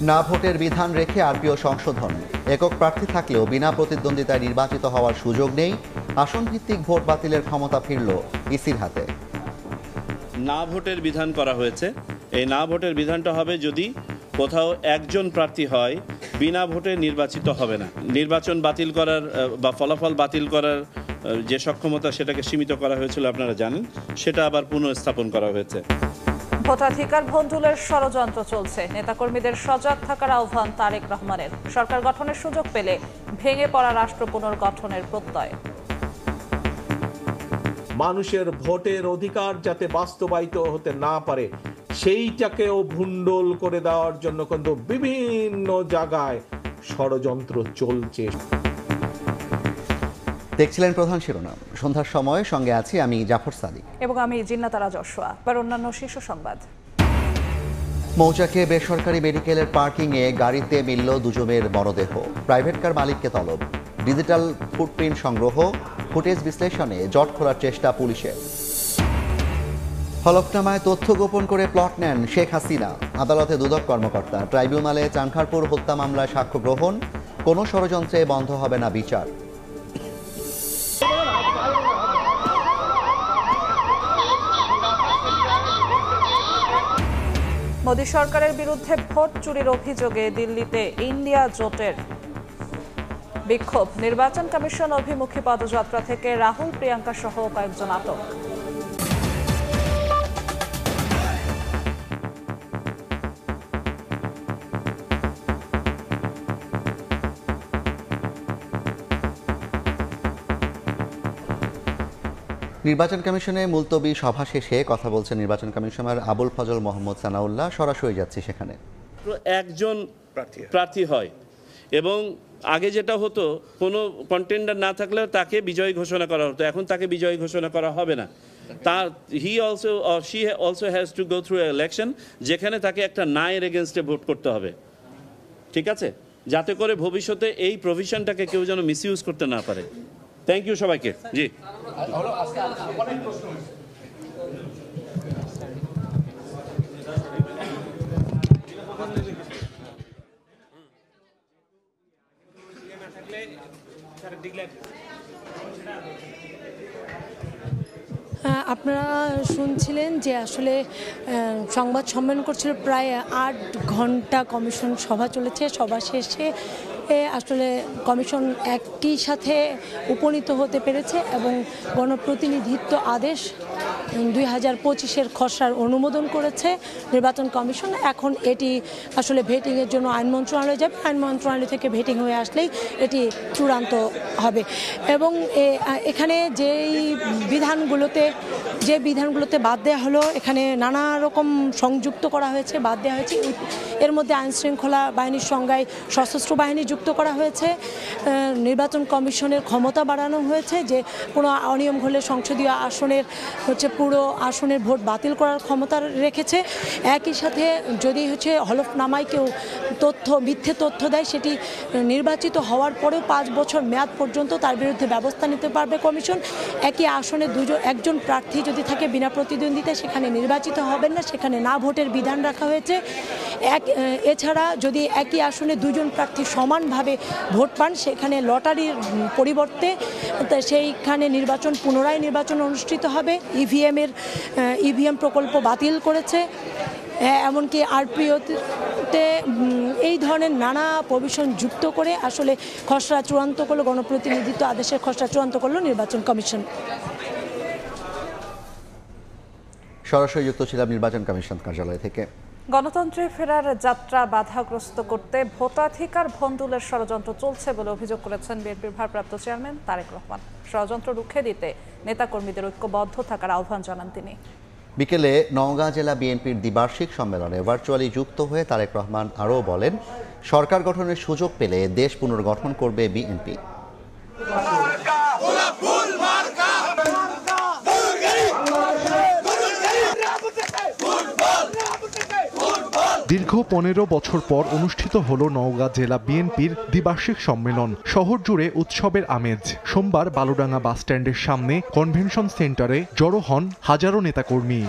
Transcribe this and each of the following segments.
না ভোটের বিধান রেখে আরপিও সংশোধন। একক প্রার্থী থাকলেও বিনা প্রতিদ্বন্দ্বিতায় নির্বাচিত হওয়ার সুযোগ নেই। আসন ভিত্তিক ভোট বাতিলের ক্ষমতা ফিরল ইসির হাতে। না ভোটের বিধান করা হয়েছে। এই না ভোটের বিধানটা হবে যদি কোথাও একজন প্রার্থী হয়, বিনা ভোটে নির্বাচিত হবে না। নির্বাচন বাতিল করার বা ফলাফল বাতিল করার যে সক্ষমতা, সেটাকে সীমিত করা হয়েছিল আপনারা জানেন, সেটা আবার পুনঃস্থাপন করা হয়েছে। ভোটাধিকার ভণ্ডুলের ষড়যন্ত্র চলছে, নেতাকর্মীদের সজাগ থাকার আহ্বান তারেক রহমানের। সরকার গঠনের সুযোগ পেলে ভেঙে পড়া রাষ্ট্র পুনর্গঠনের প্রত্যয়। মানুষের ভোটের অধিকার যাতে বাস্তবায়িত হতে না পারে সেইটাকেও ভণ্ডুল করে দেওয়ার জন্য কিন্তু বিভিন্ন জায়গায় ষড়যন্ত্র চলছে। দেখছিলেন প্রধান শিরোনাম। সন্ধ্যার সময় সঙ্গে আছি আমি জাফর সাদিক এবং আমি জিন্নাতারা জশোয়া। এবার অন্যান্য শীর্ষ সংবাদ। মৌচাকে বেসরকারি মেডিকেলের পার্কিংয়ে গাড়িতে মিলল দুজনের মরদেহ। প্রাইভেট কার মালিককে তলব। ডিজিটাল ফুটপ্রিন্ট সংগ্রহ, ফুটেজ বিশ্লেষণে জট খোলার চেষ্টা পুলিশের। হলফনামায় তথ্য গোপন করে প্লট নেন শেখ হাসিনা। আদালতে দুদক কর্মকর্তা। ট্রাইব্যুনালে চানখারপুর হত্যা মামলায় সাক্ষ্য গ্রহণ। কোনো ষড়যন্ত্রে বন্ধ হবে না বিচার। মোদী সরকারের বিরুদ্ধে ভোট চুরির অভিযোগে দিল্লিতে ইন্ডিয়া জোটের বিক্ষোভ। নির্বাচন কমিশন অভিমুখী পদযাত্রা থেকে রাহুল, প্রিয়াঙ্কা সহ কয়েকজন আটক। নির্বাচন কমিশনে মুলতবি সভা শেষে কথা বলছেন নির্বাচন কমিশনার আবুল ফজল মোহাম্মদ সানাউল্লাহ। সরাসরি যাচ্ছি সেখানে। একজন প্রার্থী হয় এবং আগে যেটা হতো, কোনো কন্টেন্ডার না থাকলে তাকে বিজয়ী ঘোষণা করা হতো, এখন তাকে বিজয়ী ঘোষণা করা হবে না। He also or she also has to go through election, যেখানে তাকে একটা নায়ের এগেনস্টে ভোট করতে হবে। ঠিক আছে, যাতে করে ভবিষ্যতে এই প্রভিশনটাকে কেউ যেন মিসইউজ করতে না পারে। থ্যাংক ইউ সবাইকে। জি, আপনারা শুনছিলেন যে আসলে সংবাদ সম্মেলন করছিল, প্রায় 8 ঘন্টা কমিশন সভা চলেছে। সভা শেষে আসলে কমিশন একই সাথে উপনীত হতে পেরেছে এবং গণপ্রতিনিধিত্ব আদেশ 2025-এর খসড়ার অনুমোদন করেছে নির্বাচন কমিশন। এখন এটি আসলে ভেটিংয়ের জন্য আইন মন্ত্রণালয়ে যাবে। আইন মন্ত্রণালয় থেকে ভেটিং হয়ে আসলেই এটি চূড়ান্ত হবে। এবং এখানে যে বিধানগুলোতে বাদ দেওয়া হলো, এখানে নানা রকম সংযুক্ত করা হয়েছে, বাদ দেওয়া হয়েছে। এর মধ্যে আইন শৃঙ্খলা বাহিনীর সংজ্ঞায় সশস্ত্র বাহিনী যুক্ত করা হয়েছে। নির্বাচন কমিশনের ক্ষমতা বাড়ানো হয়েছে, যে কোনো অনিয়ম হলে সংসদীয় আসনের পুরো আসনের ভোট বাতিল করার ক্ষমতা রেখেছে। একই সাথে যদি হলফনামায় কেউ মিথ্যে তথ্য দেয়, সেটি নির্বাচিত হওয়ার পরেও 5 বছর মেয়াদ পর্যন্ত তার বিরুদ্ধে ব্যবস্থা নিতে পারবে কমিশন। একই আসনে একজন প্রার্থী যদি থাকে বিনা প্রতিদ্বন্দ্বিতায়, সেখানে নির্বাচিত হবেন না, সেখানে না ভোটের বিধান রাখা হয়েছে। এছাড়া যদি একই আসনে 2 জন প্রার্থী সমানভাবে ভোট পান, সেখানে লটারির পরিবর্তে সেইখানে পুনরায় নির্বাচন অনুষ্ঠিত হবে। ইভিএম প্রকল্প বাতিল করেছে। এমনকি আরপিওতে এই ধরনের নানা প্রভিশন যুক্ত করে আসলে খসড়া চূড়ান্ত করলো, গণপ্রতিনিধিত্ব আদেশের খসড়া চূড়ান্ত করলো নির্বাচন কমিশন। সরাসরি যুক্ত ছিলাম নির্বাচন কমিশন কার্যালয় থেকে। গণতন্ত্রে ফেরার যাত্রা বাধাগ্রস্ত করতে ভোটাধিকার ভণ্ডুলের ষড়যন্ত্র চলছে বলে অভিযোগ করেছেন বিএনপির ভারপ্রাপ্ত চেয়ারম্যান তারেক রহমান। ষড়যন্ত্র রুখে দিতে নেতাকর্মীদের ঐক্যবদ্ধ থাকার আহ্বান জানান তিনি। বিকেলে নওগাঁ জেলা বিএনপির দ্বিবার্ষিক সম্মেলনে ভার্চুয়ালি যুক্ত হয়ে তারেক রহমান আরও বলেন, সরকার গঠনের সুযোগ পেলে দেশ পুনর্গঠন করবে বিএনপি। দীর্ঘ 15 বছর পর অনুষ্ঠিত হলো নওগাঁ জেলা বিএনপির দ্বিবার্ষিক সম্মেলন। শহর জুড়ে উৎসবের আমেজ। সোমবার বালুডাঙ্গা বাসস্ট্যান্ডের সামনে কনভেনশন সেন্টারে জড়ো হন হাজারো নেতাকর্মী।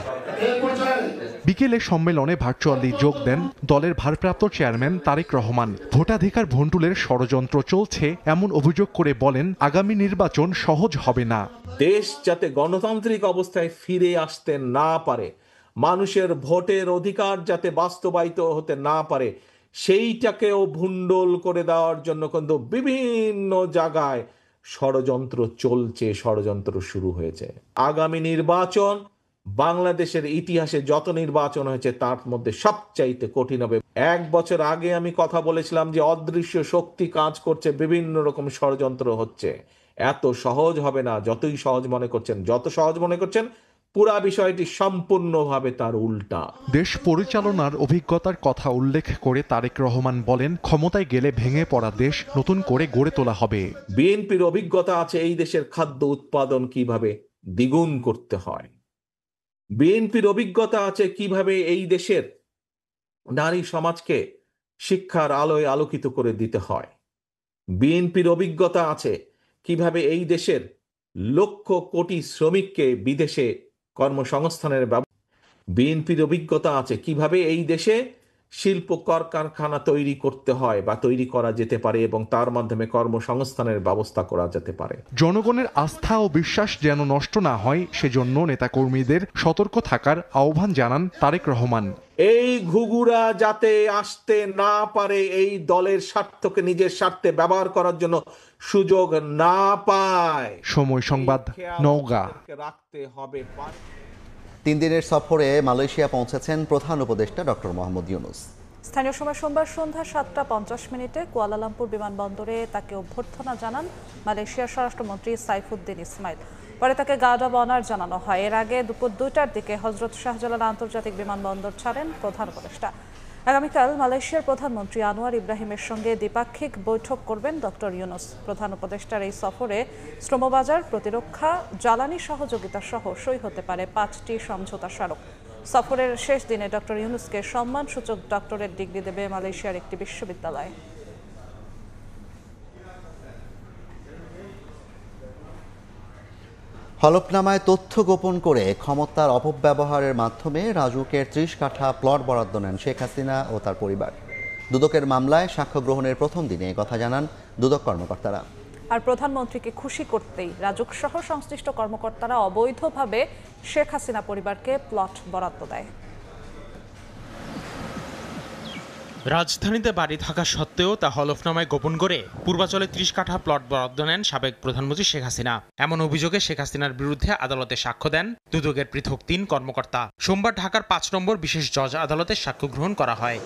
বিকেলে সম্মেলনে ভার্চুয়ালি যোগ দেন দলের ভারপ্রাপ্ত চেয়ারম্যান তারেক রহমান। ভোটাধিকার ভণ্ডুলের ষড়যন্ত্র চলছে এমন অভিযোগ করে বলেন, আগামী নির্বাচন সহজ হবে না। দেশ যাতে গণতান্ত্রিক অবস্থায় ফিরে আসতে না পারে, মানুষের ভোটের অধিকার যাতে বাস্তবায়িত হতে না পারে, সেইটাকেও ভুন্ডল করে দেওয়ার জন্য কিন্তু বিভিন্ন জায়গায় ষড়যন্ত্র চলছে, ষড়যন্ত্র শুরু হয়েছে। আগামী নির্বাচন বাংলাদেশের ইতিহাসে যত নির্বাচন হয়েছে তার মধ্যে সবচাইতে কঠিন হবে। 1 বছর আগে আমি কথা বলেছিলাম যে অদৃশ্য শক্তি কাজ করছে, বিভিন্ন রকম ষড়যন্ত্র হচ্ছে। এত সহজ হবে না, যতই সহজ মনে করছেন, যত সহজ মনে করছেন পুরা বিষয়টি সম্পূর্ণভাবে তার উল্টা। দেশ পরিচালনার অভিজ্ঞতার কথা উল্লেখ করে তারেক রহমান বলেন, ক্ষমতায় গেলে ভেঙে পড়া দেশ নতুন করে গড়ে তোলা হবে। বিএনপির অভিজ্ঞতা আছে এই দেশের খাদ্য উৎপাদন কিভাবে দ্বিগুণ করতে হয়। বিএনপির অভিজ্ঞতা আছে কিভাবে এই দেশের নারী সমাজকে শিক্ষার আলোয় আলোকিত করে দিতে হয়। বিএনপির অভিজ্ঞতা আছে কিভাবে এই দেশের লক্ষ কোটি শ্রমিককে বিদেশে কর্মসংস্থানের বিএনপির অভিজ্ঞতা আছে কিভাবে এই দেশে শিল্প কলকারখানা তৈরি করতে হয় বা তৈরি করা যেতে পারে এবং তার মাধ্যমে কর্মসংস্থানের ব্যবস্থা করা যেতে পারে। জনগণের আস্থা ও বিশ্বাস যেন নষ্ট না হয় সেজন্য নেতাকর্মীদের সতর্ক থাকার আহ্বান জানান তারেক রহমান। এই ঘুঘুরা যাতে আসতে না পারে, এই দলের স্বার্থকে নিজের স্বার্থে ব্যবহার করার জন্য সুযোগ না পায়। সময় সংবাদ, নওগাঁ। রাখতে হবে। 3 দিনের সফরে মালয়েশিয়া পৌঁছেছেন প্রধান উপদেষ্টা ডক্টর মোহাম্মদ ইউনূস। স্থানীয় সময় সোমবার সন্ধ্যা 7:50 কুয়ালালামপুর বিমানবন্দরে তাকে অভ্যর্থনা জানান মালয়েশিয়ার স্বরাষ্ট্রমন্ত্রী সাইফুদ্দিন ইসমাইল। পরে তাকে গার্ড অব অনার জানানো হয়। এর আগে দুপুর 2টার দিকে হজরত শাহজালাল আন্তর্জাতিক বিমানবন্দর ছাড়েন প্রধান উপদেষ্টা। আগামীকাল মালয়েশিয়ার প্রধানমন্ত্রী আনোয়ার ইব্রাহিমের সঙ্গে দ্বিপাক্ষিক বৈঠক করবেন ডক্টর ইউনূস। প্রধান উপদেষ্টার এই সফরে শ্রমবাজার, প্রতিরক্ষা, জ্বালানি সহযোগিতা সহ সই হতে পারে 5টি সমঝোতা স্মারক। সফরের শেষ দিনে ডক্টর ইউনূসকে সম্মানসূচক ডক্টরেট ডিগ্রি দেবে মালয়েশিয়ার একটি বিশ্ববিদ্যালয়। হলফনামায় তথ্য গোপন করে ক্ষমতার অপব্যবহারের মাধ্যমে রাজুকের 30 কাঠা প্লট বরাদ্দ নেন শেখ হাসিনা ও তার পরিবার। দুদকের মামলায় সাক্ষ্য গ্রহণের প্রথম দিনে কথা জানান দুদক কর্মকর্তারা। আর প্রধানমন্ত্রীকে খুশি করতেই রাজুক সহ সংশ্লিষ্ট কর্মকর্তারা অবৈধভাবে শেখ হাসিনা পরিবারকে প্লট বরাদ্দ দেয়। রাজধানীতে বাড়ি থাকা সত্ত্বেও তা হলফনামায় গোপন করে পূর্বাচলে 30 কাঠা প্লট বরাদ্দ নেন সাবেক প্রধানমন্ত্রী শেখ হাসিনা। এমন অভিযোগে শেখ হাসিনার বিরুদ্ধে আদালতে সাক্ষ্য দেন দুদকের পৃথক 3 কর্মকর্তা। সোমবার ঢাকার 5 নম্বর বিশেষ জজ আদালতে সাক্ষ্য গ্রহণ করা হয়।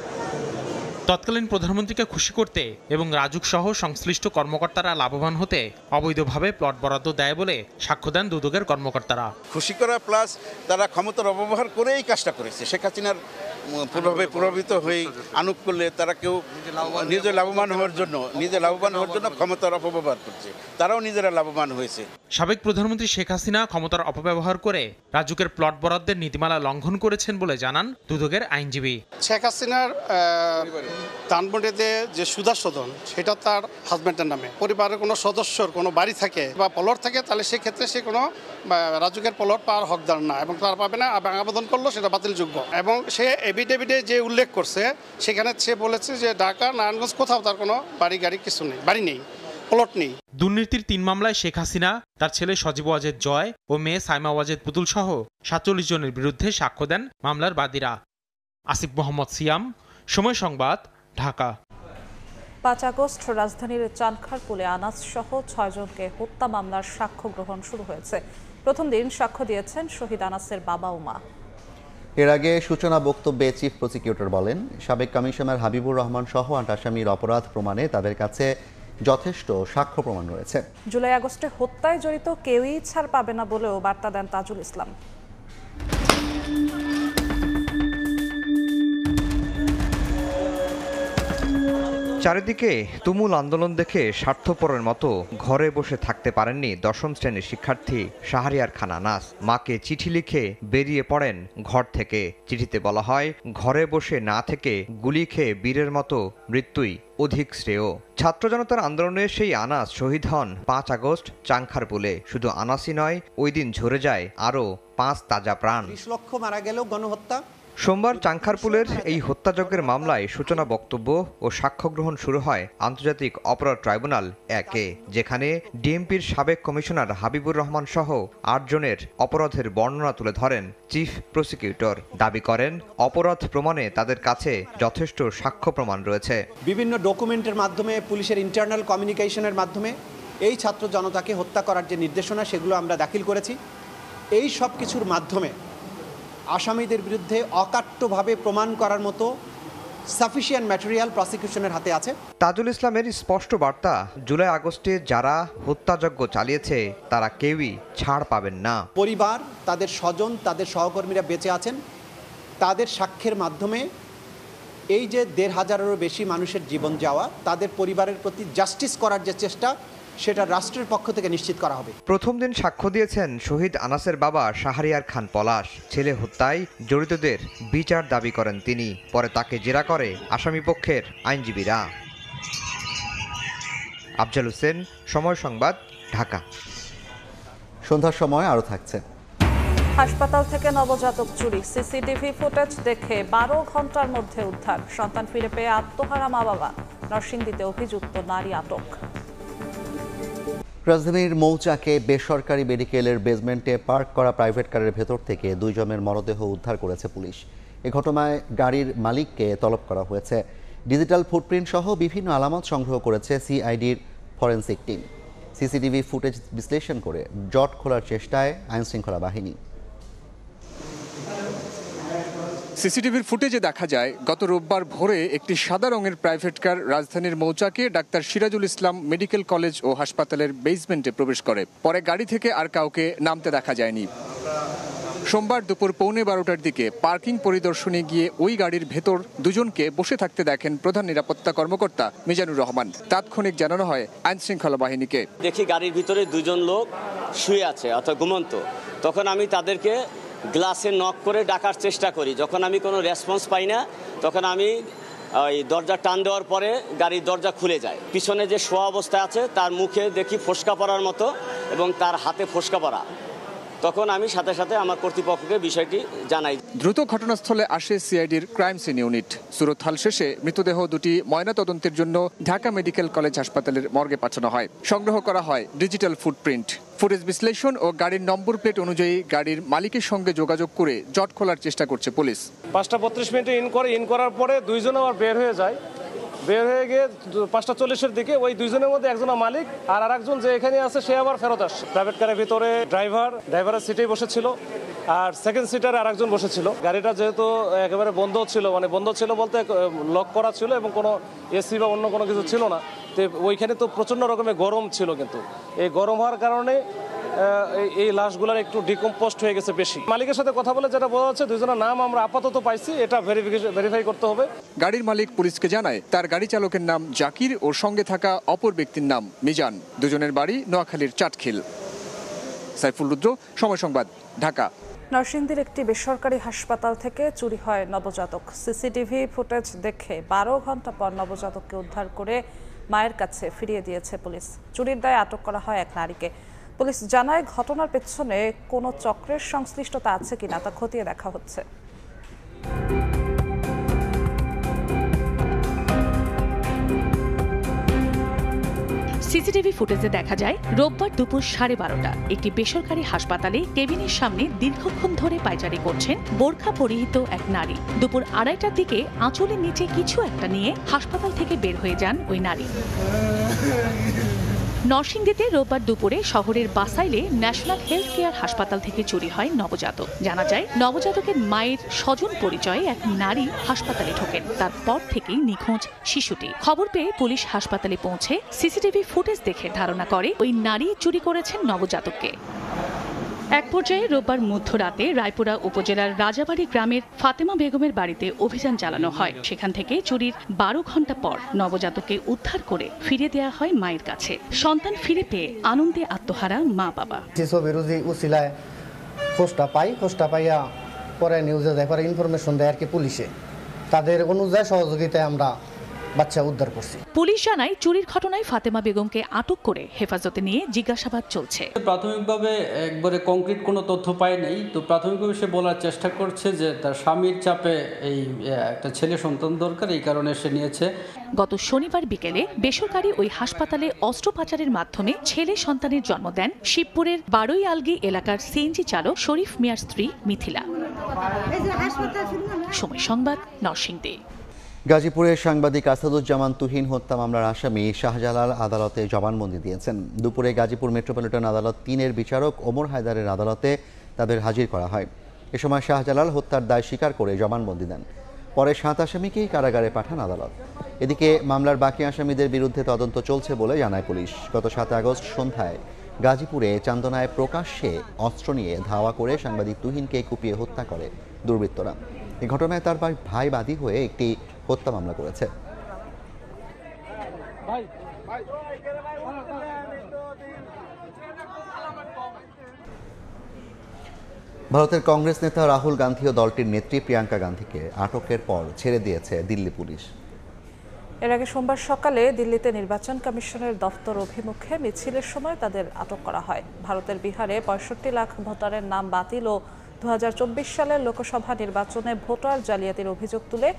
তৎকালীন প্রধানমন্ত্রীকে খুশি করতে এবং রাজুক সহ সংশ্লিষ্ট কর্মকর্তারা লাভবান হতে অবৈধভাবে প্লট বরাদ্দ দেয় বলে সাক্ষ্য দেন দুদকের কর্মকর্তারা। খুশি করা প্লাস তারা ক্ষমতার অপব্যবহার করে এই কাজটা করেছে। শেখ হাসিনার প্রভাবিত হয়ে আনুক করলে তারা কেউ নিজে লাভবান হওয়ার জন্য ক্ষমতার অপব্যবহার করছে, তারাও নিজেরা লাভবান হয়েছে। সাবেক প্রধানমন্ত্রী শেখ হাসিনা ক্ষমতার অপব্যবহার করে রাজুকের প্লট বরাদ্দের নীতিমালা লঙ্ঘন করেছেন বলে জানান দুদকের আইনজীবী। শেখ হাসিনার ধানমন্ডিতে যে সুদাশোধন সেটা তার হাজব্যান্ডের নামে। পরিবারের কোনো সদস্যর কোনো বাড়ি থাকে বা প্লট থাকে তাহলে সেক্ষেত্রে সে কোনো রাজুকের প্লট পাওয়ার হকদার না এবং তার পাবে না। আবেদন করলো সেটা বাতিলযোগ্য। এবং সে এফিডেভিটে যে উল্লেখ করছে সেখানে সে বলেছে যে ঢাকা, নারায়ণগঞ্জ কোথাও তার কোনো গাড়ি কিছু নেই, বাড়ি নেই, প্লট নেই। দুর্নীতির 3 মামলায় শেখ হাসিনা, তার ছেলে সজীব ওয়াজেদ জয় ও মেয়ে সাইমা ওয়াজেদ পুতুল সহ 47 জনের বিরুদ্ধে সাক্ষ্য দেন মামলার বাদীরা। আসিফ মোহাম্মদ সিয়াম, সময় সংবাদ, ঢাকা। 5 আগস্ট রাজধানীর চানখারপুলে আনাস সহ 6 জনকে হত্যা মামলার সাক্ষ্য গ্রহণ শুরু হয়েছে। প্রথম দিন সাক্ষ্য দিয়েছেন শহীদ আনাসের বাবা ও মা। এর আগে সূচনা বক্তব্যে চিফ প্রসিকিউটর বলেন, সাবেক কমিশনার হাবিবুর রহমান সহ 8 আসামির অপরাধ প্রমাণে তাদের কাছে যথেষ্ট সাক্ষ্য প্রমাণ রয়েছে। জুলাই আগস্টে হত্যায় জড়িত কেউই ছাড় পাবে না বলেও বার্তা দেন তাজুল ইসলাম। চারিদিকে তুমুল আন্দোলন দেখে স্বার্থপরের মতো ঘরে বসে থাকতে পারেননি 10ম শ্রেণীর শিক্ষার্থী শাহরিয়ার খান আনাস। মাকে চিঠি লিখে বেরিয়ে পড়েন ঘর থেকে। চিঠিতে বলা হয়, ঘরে বসে না থেকে গুলি খেয়ে বীরের মতো মৃত্যুই অধিক শ্রেয়। ছাত্র জনতার আন্দোলনে সেই আনাস শহীদ হন 5 আগস্ট চাংখারপুলে। শুধু আনাসই নয়, ওই দিন ঝরে যায় আরও 5 তাজা প্রাণ। 20 লক্ষ মারা গেলেও গণহত্যা সোমবার চাংখারপুলের এই হত্যাযজ্ঞের মামলায় সূচনা বক্তব্য ও সাক্ষ্য গ্রহণ শুরু হয় আন্তর্জাতিক অপরাধ ট্রাইব্যুনাল 1-এ, যেখানে ডিএমপির সাবেক কমিশনার হাবিবুর রহমান সহ 8 জনের অপরাধের বর্ণনা তুলে ধরেন চিফ প্রসিকিউটর। দাবি করেন অপরাধ প্রমাণে তাদের কাছে যথেষ্ট সাক্ষ্য প্রমাণ রয়েছে। বিভিন্ন ডকুমেন্টের মাধ্যমে, পুলিশের ইন্টারনাল কমিউনিকেশনের মাধ্যমে এই ছাত্র জনতাকে হত্যা করার যে নির্দেশনা সেগুলো আমরা দাখিল করেছি। এই সব কিছুর মাধ্যমে আসামিদের বিরুদ্ধে অকাট্যভাবে প্রমাণ করার মতো সাফিসিয়েন্ট ম্যাটেরিয়াল প্রসিকিউশনের হাতে আছে। তাজুল ইসলামের স্পষ্ট বার্তা, জুলাই আগস্টে যারা হত্যাযজ্ঞ চালিয়েছে তারা কেউই ছাড় পাবেন না। পরিবার, তাদের স্বজন, তাদের সহকর্মীরা বেঁচে আছেন, তাদের সাক্ষ্যের মাধ্যমে এই যে ১৫০০-এরও বেশি মানুষের জীবন যাওয়া, তাদের পরিবারের প্রতি জাস্টিস করার যে চেষ্টা, সেটা রাষ্ট্রের পক্ষ থেকে নিশ্চিত করা হবে। প্রথম দিন সাক্ষ্য দিয়েছেন শহীদ আনাসের বাবা শাহরিয়ার খান পলাশ। ছেলে হত্যায় জড়িতদের বিচার দাবি করেন তিনি। পরে তাকে জেরা করে আসামিপক্ষের আইনজীবীরা। আফজাল হোসেন, সময় সংবাদ, ঢাকা। সন্ধ্যার সময় আরও থাকছে। হাসপাতাল থেকে নবজাতক চুরি, সিসিটিভি ফুটেজ দেখে 12 ঘন্টার মধ্যে উদ্ধার। সন্তান ফিরে পেয়ে আত্মহারা মা বাবা। নরসিংদীতে অভিযুক্ত নারী আটক। রাজধানীর মৌচাকে বেসরকারি মেডিকেলের বেসমেন্টে পার্ক করা প্রাইভেট কারের ভেতর থেকে 2 জনের মরদেহ উদ্ধার করেছে পুলিশ। এ ঘটনায় গাড়ির মালিককে তলব করা হয়েছে। ডিজিটাল ফুটপ্রিন্ট সহ বিভিন্ন আলামত সংগ্রহ করেছে সিআইডির ফরেনসিক টিম। সিসিটিভি ফুটেজ বিশ্লেষণ করে জট খোলার চেষ্টায় আইনশৃঙ্খলা বাহিনী। সিসিটিভির ফুটেজে দেখা যায় গত রোববার ভোরে একটি সাদা রঙের প্রাইভেট কার রাজধানীর মৌচাকে doctor Sirajul Islam medical college ও হাসপাতালের বেসমেন্টে প্রবেশ করে। পরে গাড়ি থেকে আর কাউকে নামতে দেখা যায়নি। সোমবার দুপুর 12:15টার দিকে পার্কিং পরিদর্শনে গিয়ে ওই গাড়ির ভেতর 2 জনকে বসে থাকতে দেখেন প্রধান নিরাপত্তা কর্মকর্তা মিজানুর রহমান। তাৎক্ষণিক জানানো হয় আইনশৃঙ্খলা বাহিনীকে। দেখি গাড়ির ভিতরে 2 জন লোক শুয়ে আছে অর্থাৎ ঘুমন্ত। তখন আমি তাদেরকে গ্লাসে নক করে ডাকার চেষ্টা করি। যখন আমি কোনো রেসপন্স পাই না, তখন আমি ওই দরজা টান দেওয়ার পরে গাড়ির দরজা খুলে যায়। পিছনে যে শোয়া অবস্থায় আছে তার মুখে দেখি ফোসকা পড়ার মতো এবং তার হাতে ফোসকা পড়া। তখন আমি সাথে সাথে আমার কর্তৃপক্ষকে বিষয়টি জানাই। দ্রুত ঘটনাস্থলে আসে সিআইডির ক্রাইম সিন ইউনিট। সুরতহাল শেষে মৃতদেহ দুটি ময়নাতদন্তের জন্য ঢাকা মেডিকেল কলেজ হাসপাতালের মর্গে পাঠানো হয়। সংগ্রহ করা হয় ডিজিটাল ফুটপ্রিন্ট। ফুটেজ বিশ্লেষণ ও গাড়ির নম্বর প্লেট অনুযায়ী গাড়ির মালিকের সঙ্গে যোগাযোগ করে জট খোলার চেষ্টা করছে পুলিশ। 5:32 ইন করার পরে 2 জন আবার বের হয়ে যায়। বের হয়ে গিয়ে 5:40-এর দিকে ওই 2 জনের মধ্যে একজন মালিক আর আরেকজন যে এখানে আছে সে আবার ফেরত আসছে। প্রাইভেট কারের ভিতরে ড্রাইভারের সিটেই বসেছিল আর সেকেন্ড সিটারে আরেকজন বসেছিল। গাড়িটা যেহেতু একেবারে বন্ধ ছিল, মানে বন্ধ ছিল বলতে লক করা ছিল এবং কোনো এসি বা অন্য কোনো কিছু ছিল না। তো ওইখানে তো প্রচণ্ড রকমের গরম ছিল, কিন্তু এই গরম হওয়ার কারণে এই লাশগুলোর একটু ডিকম্পোস্ট হয়ে গেছে বেশি। মালিকের সাথে কথা বলে যেটা বোঝা যাচ্ছে 2 জনের নাম আমরা আপাতত পাইছি, এটা ভেরিফাই করতে হবে। গাড়ির মালিক পুলিশকে জানায় তার গাড়ি চালকের নাম জাকির ও সঙ্গে থাকা অপর ব্যক্তির নাম মিজান। 2 জনের বাড়ি নোয়াখালীর চাটখিল। সাইফুল রুদ্র, সময় সংবাদ, ঢাকা। নরসিংদীর একটি বেসরকারি হাসপাতাল থেকে চুরি হয় নবজাতক। সিসিটিভি ফুটেজ দেখে 12 ঘন্টা পর নবজাতককে উদ্ধার করে মায়ের কাছে ফিরিয়ে দিয়েছে পুলিশ। চুরির দায়ে আটক করা হয় এক নারীকে। পুলিশ জানায় ঘটনার পেছনে কোনো চক্রের সংশ্লিষ্টতা আছে কিনা তা খতিয়ে দেখা হচ্ছে। সিসিটিভি ফুটেজে দেখা যায় রোববার দুপুর 12:30 একটি বেসরকারি হাসপাতালে কেবিনের সামনে দীর্ঘক্ষণ ধরে পায়চারি করছেন বোরখা পরিহিত এক নারী। দুপুর 2:30টার দিকে আঁচলের নিচে কিছু একটা নিয়ে হাসপাতাল থেকে বের হয়ে যান ওই নারী। নরসিংদীতে রোববার দুপুরে শহরের বাসাইলে ন্যাশনাল হেলথ কেয়ার হাসপাতাল থেকে চুরি হয় নবজাতক। জানা যায় নবজাতকের মায়ের স্বজন পরিচয়ে এক নারী হাসপাতালে ঢোকেন। তারপর থেকেই নিখোঁজ শিশুটি। খবর পেয়ে পুলিশ হাসপাতালে পৌঁছে সিসিটিভি ফুটেজ দেখে ধারণা করে ওই নারী চুরি করেছেন নবজাতককে। এক পর্যায়ে রোববার মধ্যরাতে রায়পুরা উপজেলার রাজাবাড়ি গ্রামের ফাতেমা বেগমের বাড়িতে অভিযান চালানো হয়। সেখান থেকে চুরির 12 ঘন্টা পর নবজাতককে উদ্ধার করে ফিরিয়ে দেওয়া হয় মায়ের কাছে। সন্তান ফিরে পেয়ে আনন্দে আত্মহারা মা বাবা। খোঁজটা পাইয়া পরে নিউজে দেয়, পরে ইনফরমেশন দেয় আর কি পুলিশে। তাদের অনুযায়ী সহযোগিতায় আমরা বাচ্চা উদ্ধার করছি। পুলিশ জানায় চুরির ঘটনায় ফাতেমা বেগমকে আটক করে হেফাজতে নিয়ে জিজ্ঞাসাবাদ চলছে। প্রাথমিকভাবে একবারে কংক্রিট কোনো তথ্য পায় নাই, তো প্রাথমিকভাবে সে বলার চেষ্টা করছে যে তার স্বামীর চাপে এই একটা ছেলে সন্তান দরকার, এই কারণে সে নিয়েছে। গত শনিবার বিকেলে বেসরকারি ওই হাসপাতালে অস্ত্র পাচারের মাধ্যমে ছেলে সন্তানের জন্ম দেন শিবপুরের বারোই আলগি এলাকার সিএনজি চালক শরীফ মিয়ার স্ত্রী মিথিলা। সময় সংবাদ, নরসিংদী। গাজীপুরের সাংবাদিক আসাদুজ্জামান তুহিন হত্যা মামলার আসামি শাহজালাল আদালতে জবানবন্দি দিয়েছেন। দুপুরে গাজীপুর মেট্রোপলিটন আদালত 3-এর বিচারক ওমর হায়দারের আদালতে তাদের হাজির করা হয়। এ সময় শাহজালাল হত্যার দায় স্বীকার করে জবানবন্দি দেন। পরে 7 আসামিকেই কারাগারে পাঠান আদালত। এদিকে মামলার বাকি আসামিদের বিরুদ্ধে তদন্ত চলছে বলে জানায় পুলিশ। গত 7 আগস্ট সন্ধ্যায় গাজীপুরে চান্দনায় প্রকাশ্যে অস্ত্র নিয়ে ধাওয়া করে সাংবাদিক তুহিনকে কুপিয়ে হত্যা করে দুর্বৃত্তরা। এই ঘটনায় তার ভাই বাদী হয়ে একটি হত্যা মামলা করেছে। ভারতের কংগ্রেস নেতা রাহুল গান্ধী ও দলটির নেত্রী প্রিয়াঙ্কা গান্ধীকে আটকের পর ছেড়ে দিয়েছে দিল্লি পুলিশ। এর আগে সোমবার সকালে দিল্লিতে নির্বাচন কমিশনের দফতর অভিমুখে মিছিলের সময় তাদের আটক করা হয়। ভারতের বিহারে 65 লাখ ভোটারের নাম বাতিল ও 2024 সালের লোকসভা নির্বাচনে ভোটার জালিয়াতির অভিযোগ তুলে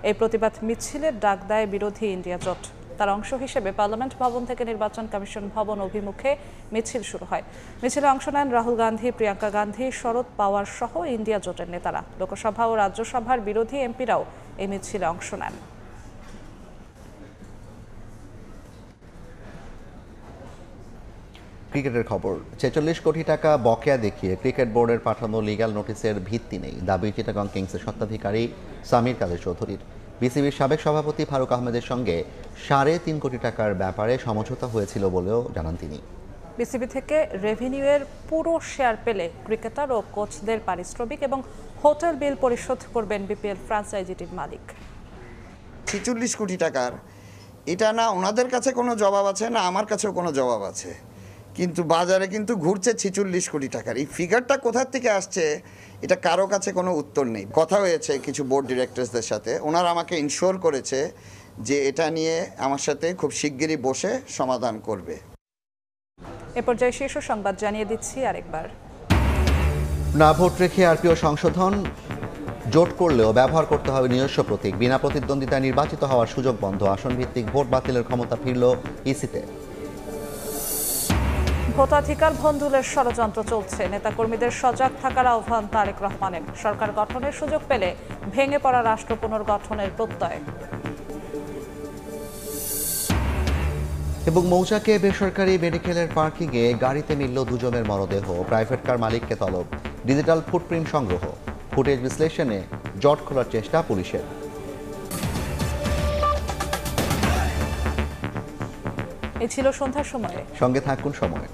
এই প্রতিবাদ মিছিলের ডাক দেয় বিরোধী ইন্ডিয়া জোট। তার অংশ হিসেবে পার্লামেন্ট ভবন থেকে নির্বাচন কমিশন ভবন অভিমুখে মিছিল শুরু হয়। মিছিলে অংশ নেন রাহুল গান্ধী, প্রিয়াঙ্কা গান্ধী, শরদ পাওয়ার সহ ইন্ডিয়া জোটের নেতারা। লোকসভা ও রাজ্যসভার বিরোধী এমপিরাও এই মিছিলে অংশ নেন। ক্রিকেটের খবর। 46 কোটি টাকা বকেয়া দেখিয়ে ক্রিকেট বোর্ডের পাঠানো লিগ্যাল নোটিশের ভিত্তি নেই দাবি চিটাগং কিংসের স্বত্বাধিকারী সামির কাদের চৌধুরীর। বিসিবির সাবেক সভাপতি ফারুক আহমেদের সঙ্গে 3.5 কোটি টাকার ব্যাপারে সমঝোতা হয়েছিল বলেও জানান তিনি। বিসিবি থেকে রেভিনিউয়ের পুরো শেয়ার পেলে ক্রিকেটার ও কোচদের পারিশ্রমিক এবং হোটেল বিল পরিশোধ করবেন বিপিএল ফ্র্যাঞ্চাইজিটির মালিক। 46 কোটি টাকার এটা না ওনাদের কাছে কোনো জবাব আছে, না আমার কাছেও কোনো জবাব আছে, কিন্তু বাজারে কিন্তু ঘুরছে 46 কোটি টাকার। এই ফিগারটা কোথা থেকে আসছে এটা কারো কাছে কোনো উত্তর নেই। কথা হয়েছে কিছু বোর্ড ডিরেক্টরসদের সাথে, ওনারা আমাকে ইনশিওর করেছে যে এটা নিয়ে আমার সাথে খুব শিগগিরই বসে সমাধান করবে। এ পর্যায়ে শীর্ষ সংবাদ জানিয়ে দিচ্ছি আরেকবার। না ভোট রেখে আরপিও সংশোধন, জোট করলেও ব্যবহার করতে হবে নিজস্ব প্রতীক। বিনা প্রতিদ্বন্দ্বিতায় নির্বাচিত হওয়ার সুযোগ বন্ধ। আসন ভিত্তিক ভোট বাতিলের ক্ষমতা ফিরল ইসিতে। ভোটাধিকার ভণ্ডুলের ষড়যন্ত্র চলছে, নেতাকর্মীদের সজাগ থাকার আহ্বান তারেক রহমানের। সরকার গঠনের সুযোগ পেলে ভেঙে পড়া রাষ্ট্র পুনর্গঠনের প্রত্যয়। এবং মৌচাকে বেসরকারি মেডিকেলের পার্কিংয়ে গাড়িতে মিলল দুজনের মরদেহ। প্রাইভেট কার মালিককে তলব। ডিজিটাল ফুটপ্রিন্ট সংগ্রহ, ফুটেজ বিশ্লেষণে জট খোলার চেষ্টা পুলিশের। এই ছিল সন্ধ্যার সময়ে। সঙ্গে থাকুন সময়।